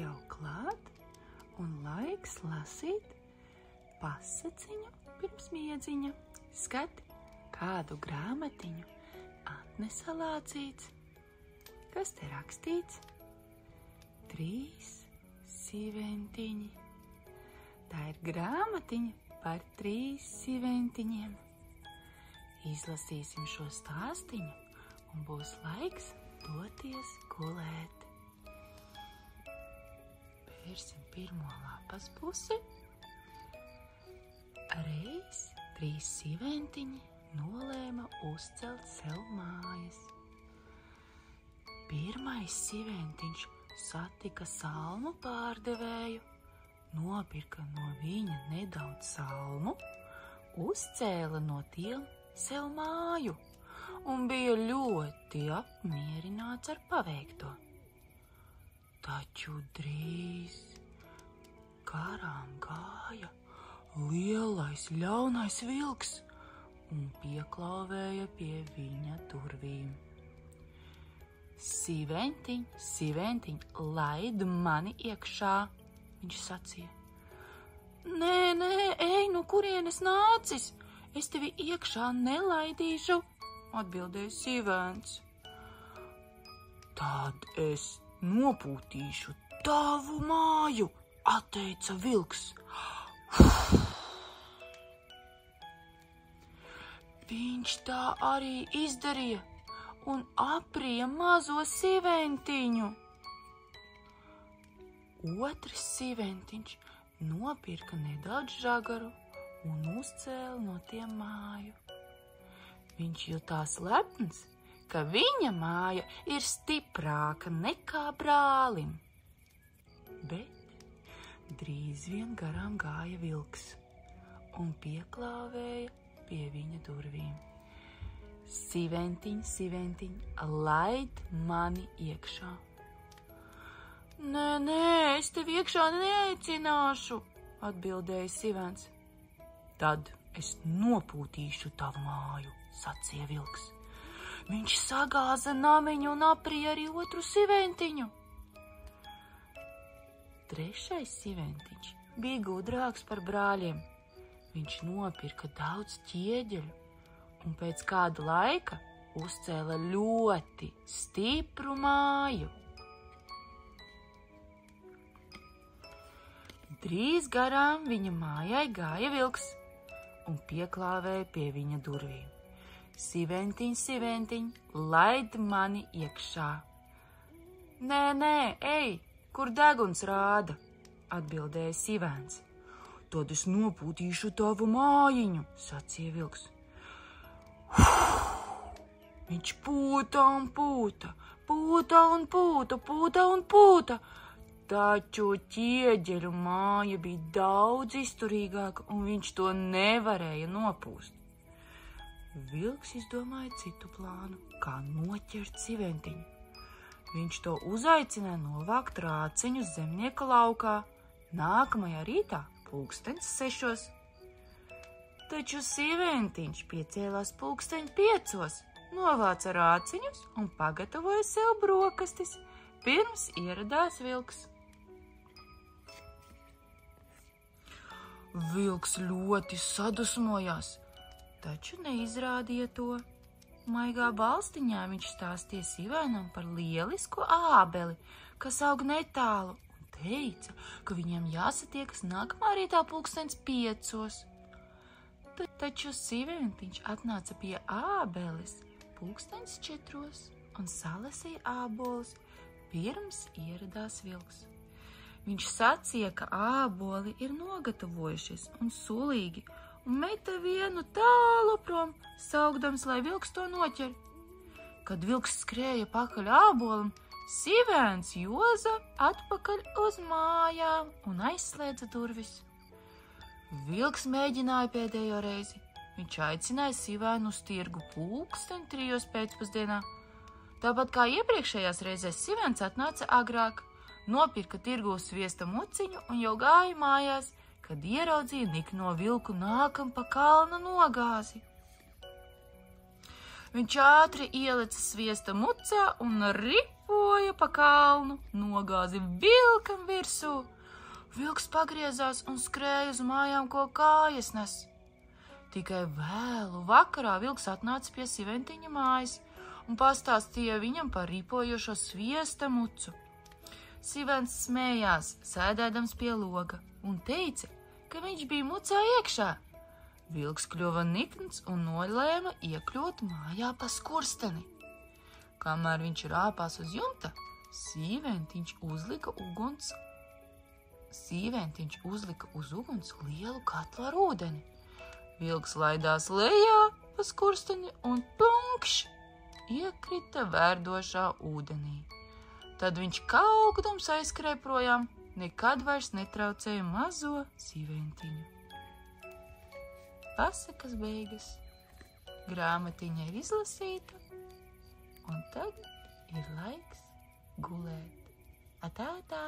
jau klāt un laiks lasīt pasaciņu pirms miedziņa. Skati, kādu grāmatiņu atnesa Lācīts. Kas te rakstīts? 3 sīventiņi. Tā ir grāmatiņa par 3 sīventiņiem. Izlasīsim šo stāstiņu un būs laiks doties gulēt. Pērsim pirmo lapas pusi. Reiz 3 sīventiņi nolēma uzcelt sev mājas. Pirmais sīventiņš satika salmu pārdevēju, nopirka no viņa nedaudz salmu, uzcēla no tiem sev māju un bija ļoti apmierināts ar paveikto. Taču drīz garām gāja lielais ļaunais vilks un pieklāvēja pie viņa durvīm. Sīventiņ, sīventiņ, laid mani iekšā, viņš sacīja. Nē, ej, no kurienes nācis? Es tevi iekšā nelaidīšu, atbildēja sīvents. Tad es nopūtīšu tavu māju, atteica vilks. Viņš tā arī izdarīja un aprija mazo sīventiņu. Otrs sīventiņš nopirka nedaudz žagaru un uzcēla no tiem māju. Viņš jutās lepns, ka viņa māja ir stiprāka nekā brālim. Bet drīz vien garām gāja vilks un pieklāvēja pie viņa durvīm. Sīventiņ, sīventiņ, laid mani iekšā. Nē, es tevi iekšā neaicināšu, atbildēja sīvents. Tad es nopūtīšu tavu māju, sacīja vilks. Viņš sagāza namiņu un aprija arī otru sīventiņu. Trešais sīventiņš bija gudrāks par brāļiem. Viņš nopirka daudz ķieģeļu un pēc kāda laika uzcēla ļoti stipru māju. Drīz garām viņa mājai gāja vilks un pieklāvēja pie viņa durvīm. Sīventiņ, sīventiņ, laid mani iekšā. Nē, ej, kur deguns rāda, atbildēja sīvents. Tad es nopūtīšu tavu mājiņu, sacīja vilks. Viņš pūta un pūta, pūta un pūta, pūta un pūta, taču ķieģeļu māja bija daudz izturīgāka un viņš to nevarēja nopūst. Vilks izdomāja citu plānu, kā noķert sīventiņu. Viņš to uzaicināja novākt rāciņu zemnieka laukā nākamajā rītā 6:00. Taču sīventiņš piecēlās 5:00, novāca rāciņus un pagatavoja sev brokastis, pirms ieradās vilks. Vilks ļoti sadusmojās, taču neizrādīja to. Maigā balstiņā viņš stāstīja sīvēnam par lielisku ābeli, kas aug netālu, un teica, ka viņiem jāsatiekas nākamā rītā 5:00. Taču sīventiņš atnāca pie ābeles 4:00 un salasīja ābolus, pirms ieradās vilks. Viņš sacīja, ka āboli ir nogatavojušies un sulīgi, un meta vienu tālu prom, saukdams, lai vilks to noķer. Kad vilks skrēja pakaļ ābolam, sīvens joza atpakaļ uz mājām un aizslēdza durvis. Vilks mēģināja pēdējo reizi. Viņš aicināja sīvēnu uz tirgu 3:00 pēcpusdienā. Tāpat kā iepriekšējās reizēs sīvens atnāca agrāk, nopirka tirgū sviesta muciņu un jau gāja mājās, kad ieraudzīja nikno vilku nākam pa kalna nogāzi. Viņš ātri ielica sviesta mucā un ripoja pa kalnu, nogāzi vilkam virsū. Vilks pagriezās un skrēja uz mājām, ko kājas nes. Tikai vēlu vakarā vilks atnāca pie Sīventiņa mājas un pastāstīja viņam par ripojošo sviesta mucu. Sīvents smējās, sēdēdams pie loga, un teica, ka viņš bija mucā iekšā. Vilks kļuva nikns un nolēma iekļūt mājā pa skursteni. Kamēr viņš rāpās uz jumta, Sīventiņš uzlika uz uguns lielu katlu ar ūdeni. Vilks laidās lejā pa skursteni un plunkšs iekrita verdošā ūdenī. Tad viņš kaukdams aizskrēja projām, nekad vairs netraucēja mazo Sīventiņu. Pasakas beigas. Grāmatiņa ir izlasīta, un tagad ir laiks gulēt. Atā, atā!